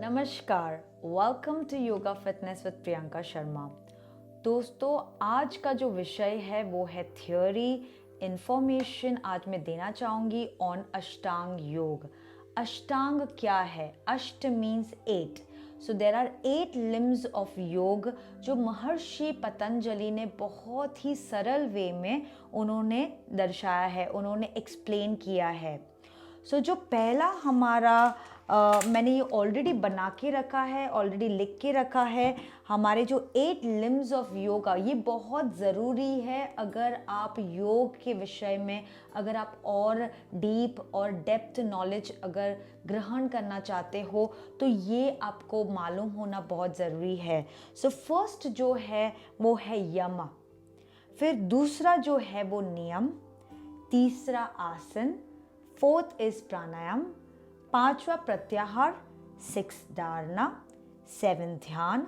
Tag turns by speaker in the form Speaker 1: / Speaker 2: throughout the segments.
Speaker 1: नमस्कार, welcome to yoga fitness with Priyanka Sharma. दोस्तों, आज का जो विषय है वो है थियोरी इंफॉर्मेशन। आज मैं देना चाहूँगी ऑन अष्टांग योग। अष्टांग क्या है? अष्ट means 8। So there are 8 limbs of yoga जो महर्षि पतंजलि ने बहुत ही सरल वे में उन्होंने दर्शाया है, उन्होंने एक्सप्लेन किया है। जो पहला हमारा मैंने ये ऑलरेडी बना के रखा है, ऑलरेडी लिख के रखा है। हमारे जो 8 लिम्स ऑफ योगा, ये बहुत ज़रूरी है अगर आप योग के विषय में, अगर आप और डीप और डेप्थ नॉलेज अगर ग्रहण करना चाहते हो तो ये आपको मालूम होना बहुत ज़रूरी है। फर्स्ट जो है वो है यम, फिर दूसरा जो है वो नियम, तीसरा आसन, फोर्थ इज प्राणायाम, पांचवा प्रत्याहार, 6 धारणा, 7 ध्यान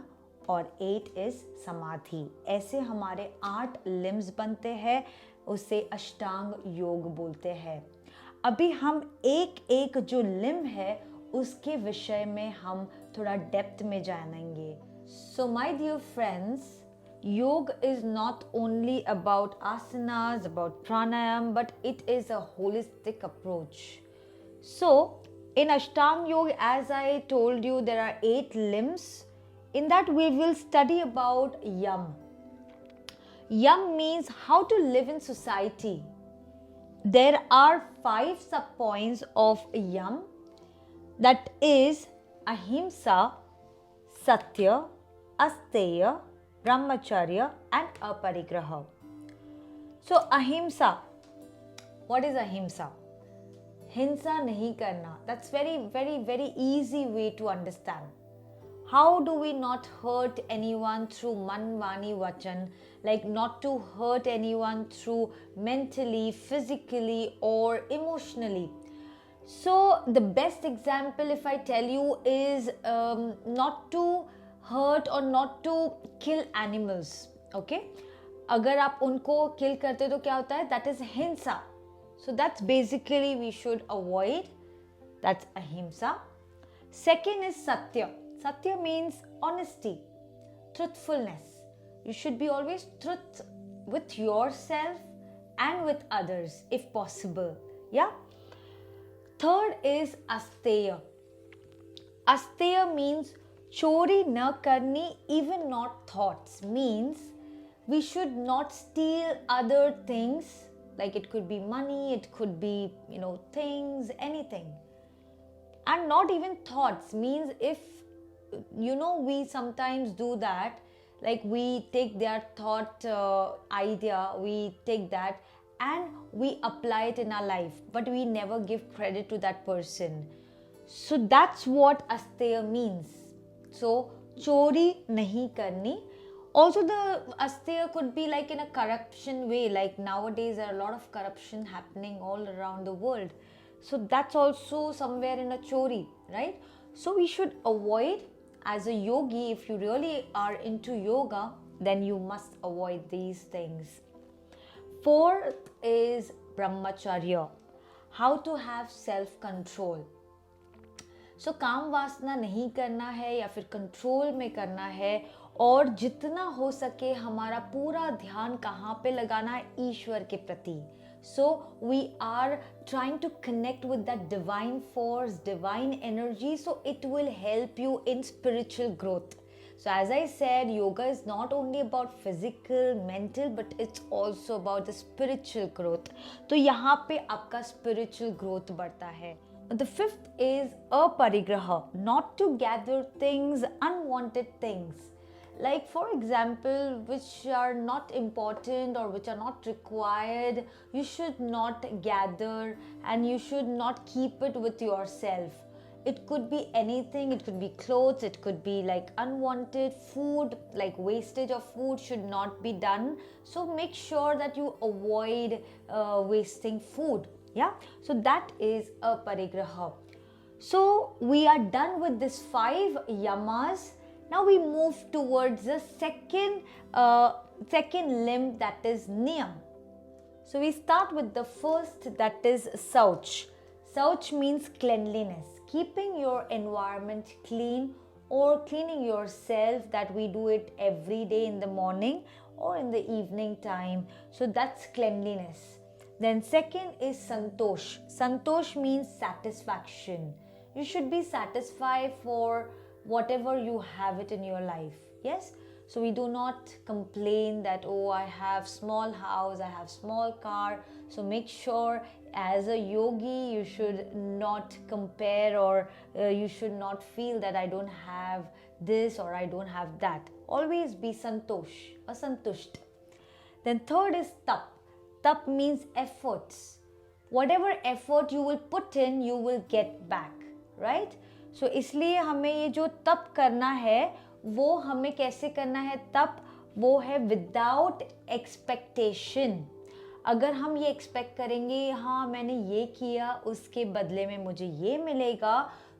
Speaker 1: और 8 इज समाधि। ऐसे हमारे 8 लिम्स बनते हैं, उसे अष्टांग योग बोलते हैं। अभी हम एक एक जो लिम्ब है उसके विषय में हम थोड़ा डेप्थ में जानेंगे। So my dear friends, Yoga is not only about asanas, about pranayam, but it is a holistic approach. So, in Ashtanga Yoga, as I told you, there are 8 limbs. In that, we will study about yam. Yam means how to live in society. There are 5 sub-points of yam. That is ahimsa, satya, asteya, brahmacharya and aparigraha. So ahimsa, what is ahimsa? हिंसा नहीं करना. That's very easy way to understand. How do we not hurt anyone through man vani vachan, like not to hurt anyone through mentally, physically or emotionally? So the best example if I tell you is not to hurt or not to kill animals. Okay, अगर आप उनको kill करते तो क्या होता है? That is हिंसा. So that's basically we should avoid. That's ahimsa. Second is satya. Satya means honesty, truthfulness. You should be always truth with yourself and with others if possible. Yeah. Third is asteya. Asteya means chori na karni, even not thoughts. Means we should not steal other things, like it could be money, it could be things, anything. And not even thoughts means if we sometimes do that, like we take their thought idea, we take that and we apply it in our life, but we never give credit to that person. So that's what asteya means. So chori nahi karni. Also the asteya could be like in a corruption way, like nowadays there are a lot of corruption happening all around the world. So that's also somewhere in a chori, right? So we should avoid, as a yogi, if you really are into yoga, then you must avoid these things. Fourth is brahmacharya, how to have self-control. So काम वासना नहीं करना है या फिर control में करना है, और जितना हो सके हमारा पूरा ध्यान कहाँ पे लगाना है? ईश्वर के प्रति. So we are trying to connect with that divine force, divine energy, so it will help you in spiritual growth. So as I said, yoga is not only about physical, mental, but it's also about the spiritual growth. तो यहाँ पे आपका spiritual growth बढ़ता है. The fifth is aparigraha, not to gather things, unwanted things. Like for example, which are not important or which are not required, you should not gather and you should not keep it with yourself. It could be anything, it could be clothes, it could be like unwanted food, like wastage of food should not be done. So make sure that you avoid wasting food. Yeah, so that is a parigraha. So we are done with this 5 yamas. Now we move towards the second limb, that is niyam. So we start with the first, that is Sauch. Shauch means cleanliness, keeping your environment clean or cleaning yourself, that we do it every day in the morning or in the evening time. So that's cleanliness. Then second is santosh. Santosh means satisfaction. You should be satisfied for whatever you have it in your life. Yes? So we do not complain that, oh, I have small house, I have small car. So make sure as a yogi you should not compare, or you should not feel that I don't have this or I don't have that. Always be santosh or santusht. Then third is tap. Tap means efforts. Whatever effort you will put in, you will get back, right? So इसलिए हमें ये जो तप करना है वो हमें कैसे करना है? तप वो है विदाउट एक्सपेक्टेशन. अगर हम ये एक्सपेक्ट करेंगे, हाँ मैंने ये किया उसके बदले में मुझे ये मिलेगा,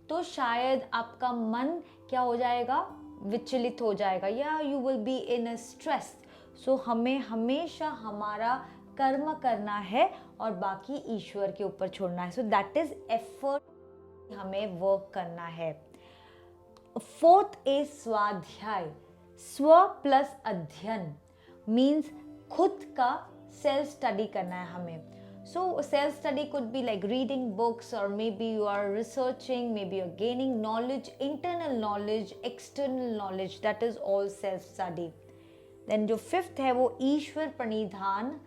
Speaker 1: तो शायद आपका मन क्या हो जाएगा? विचलित हो जाएगा, या you will be in a stress. So हमें हमेशा हमारा कर्म करना है और बाकी ईश्वर के ऊपर छोड़ना है. सो दैट इज एफर्ट, हमें वर्क करना है. फोर्थ इज स्वाध्याय. स्व प्लस अध्ययन मीन्स खुद का सेल्फ स्टडी करना है हमें. So self study could be like reading books, और maybe you are researching, maybe you are gaining knowledge, internal knowledge, external knowledge, that is all self study. Then जो fifth है वो ईश्वर प्रणिधान.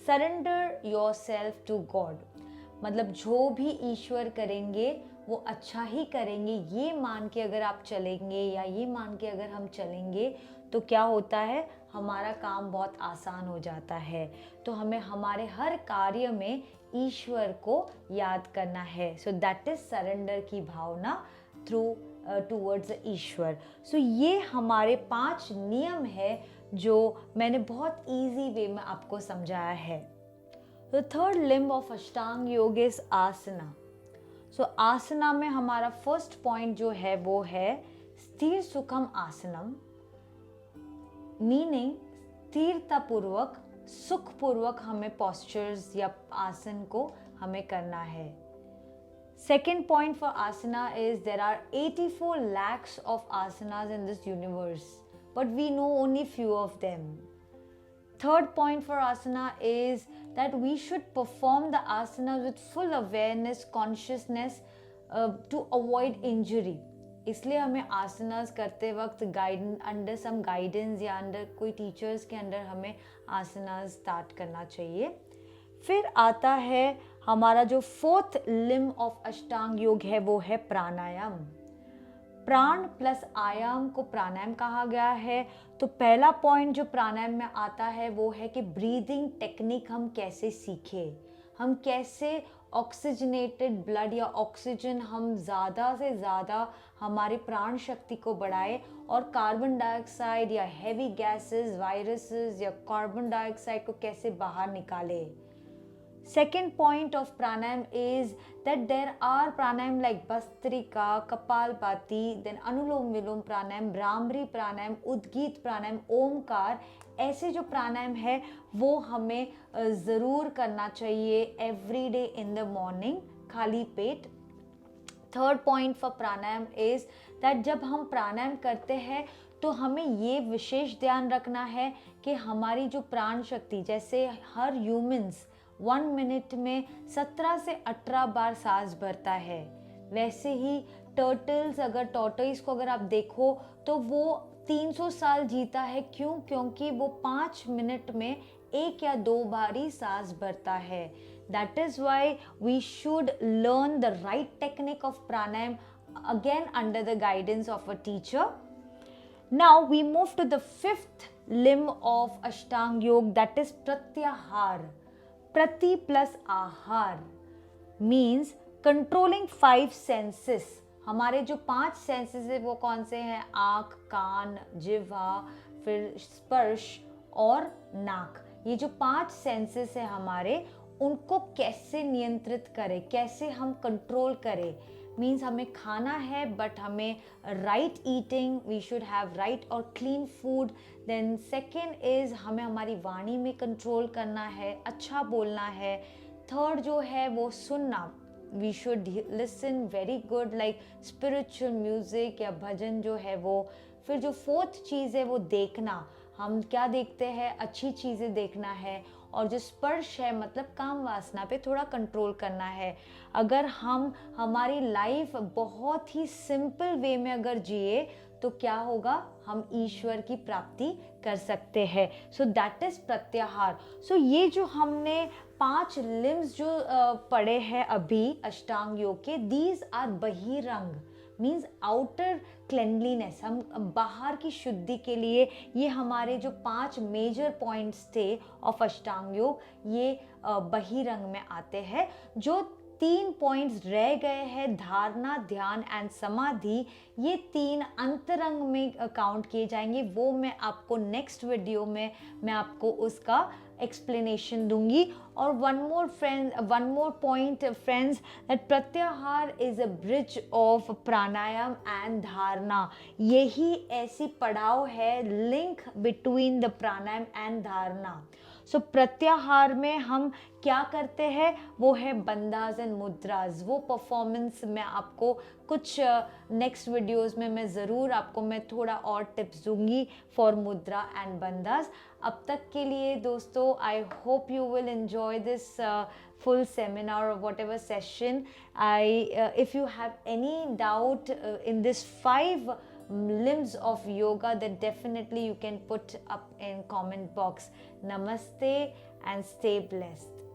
Speaker 1: Surrender yourself to god. मतलब जो भी ईश्वर करेंगे वो अच्छा ही करेंगे, ये मान के अगर आप चलेंगे, या ये मान के अगर हम चलेंगे, तो क्या होता है? हमारा काम बहुत आसान हो जाता है. तो हमें हमारे हर कार्य में ईश्वर को याद करना है. सो दैट इज सरेंडर की भावना थ्रू टूवर्ड्स ईश्वर. सो ये हमारे 5 नियम है जो मैंने बहुत इजी वे में आपको समझाया है. The third limb of Ashtanga योग इज आसना. सो आसना में हमारा फर्स्ट पॉइंट जो है वो है स्थिर सुखम आसनम, मीनिंग स्थिरतापूर्वक सुखपूर्वक हमें पोस्चर्स या आसन को हमें करना है. Second point for asana is there are 84 lakhs of asanas in this universe, but we know only few of them. Third point for asana is that we should perform the asanas with full awareness, consciousness to avoid injury. इसलिए हमें आसनास करते वक्त under some guidance या under कोई teachers के under हमें आसनास start करना चाहिए. फिर आता है हमारा जो फोर्थ लिम्ब ऑफ अष्टांग योग है वो है प्राणायाम. प्राण प्लस आयाम को प्राणायाम कहा गया है. तो पहला पॉइंट जो प्राणायाम में आता है वो है कि ब्रीदिंग टेक्निक हम कैसे सीखें, हम कैसे ऑक्सीजनेटेड ब्लड या ऑक्सीजन हम ज़्यादा से ज़्यादा हमारी प्राण शक्ति को बढ़ाए, और कार्बन डाइऑक्साइड या हैवी गैसेस, वायरसेस या कार्बन डाइऑक्साइड को कैसे बाहर निकाले. Second point of pranayam is that there are pranayam like Bastrika, Kapalbhati, then Anulom Vilom pranayam, Brahmari pranayam, Udgit pranayam, Omkar. ऐसे जो प्राणायाम है वो हमें ज़रूर करना चाहिए every day in the morning, खाली पेट. Third point for pranayama is that जब हम प्राणायाम करते हैं तो हमें ये विशेष ध्यान रखना है कि हमारी जो प्राण शक्ति, जैसे हर ह्यूमंस 1 मिनट में 17 से 18 बार सांस भरता है, वैसे ही टर्टल्स, अगर टॉर्टोइस को अगर आप देखो तो वो 300 साल जीता है. क्यों? क्योंकि वो 5 मिनट में 1 या 2 बार ही सांस भरता है. That is why we should learn the right technique of pranayama again under the guidance of a teacher. Now we move to the fifth limb of Ashtanga yoga, that is प्रत्याहार. प्रति प्लस आहार मीन्स कंट्रोलिंग 5 सेंसेस. हमारे जो 5 senses है वो कौन से हैं? आँख, कान, जिह्वा, फिर स्पर्श और नाक. ये जो 5 सेंसेस है हमारे, उनको कैसे नियंत्रित करें, कैसे हम कंट्रोल करें. मीन्स हमें खाना है बट हमें right eating, we should have right और clean food. Then second is हमें हमारी वाणी में कंट्रोल करना है, अच्छा बोलना है. थर्ड जो है वो सुनना, we should listen very good like spiritual music या भजन जो है वो। फिर जो फोर्थ चीज़ है वो देखना, हम क्या देखते हैं, अच्छी चीज़ें देखना है। और जो स्पर्श है मतलब काम वासना पे थोड़ा कंट्रोल करना है। अगर हम हमारी लाइफ बहुत ही सिंपल वे में अगर जिए तो क्या होगा, हम ईश्वर की प्राप्ति कर सकते हैं। सो दैट इज प्रत्याहार। सो ये जो हमने 5 लिम्स जो पढ़े हैं अभी अष्टांग योग के, दीज आर बहिरंग मीन्स आउटर क्लेनलीनेस, हम बाहर की शुद्धि के लिए ये हमारे जो 5 मेजर पॉइंट्स थे ऑफ अष्टांग योग, ये बहिरंग में आते हैं। जो 3 पॉइंट्स रह गए हैं, धारणा, ध्यान एंड समाधि, ये 3 अंतरंग में काउंट किए जाएंगे। वो मैं आपको नेक्स्ट वीडियो में मैं आपको उसका एक्सप्लेनेशन दूंगी। और one more point friends, that pratyahara is a bridge of pranayama and dharana. यही ऐसी पड़ाव है, link between the pranayama and dharana. So प्रत्याहार में हम क्या करते हैं, वो है बंदाज एंड मुद्राज। वो परफॉर्मेंस मैं आपको कुछ नेक्स्ट वीडियोस में मैं ज़रूर आपको मैं थोड़ा और टिप्स दूंगी फॉर मुद्रा एंड बंदाज। अब तक के लिए दोस्तों, I hope you will enjoy this full seminar or whatever session. If you have any doubt in this 5 limbs of yoga, then definitely you can put up in comment box. Namaste and stay blessed.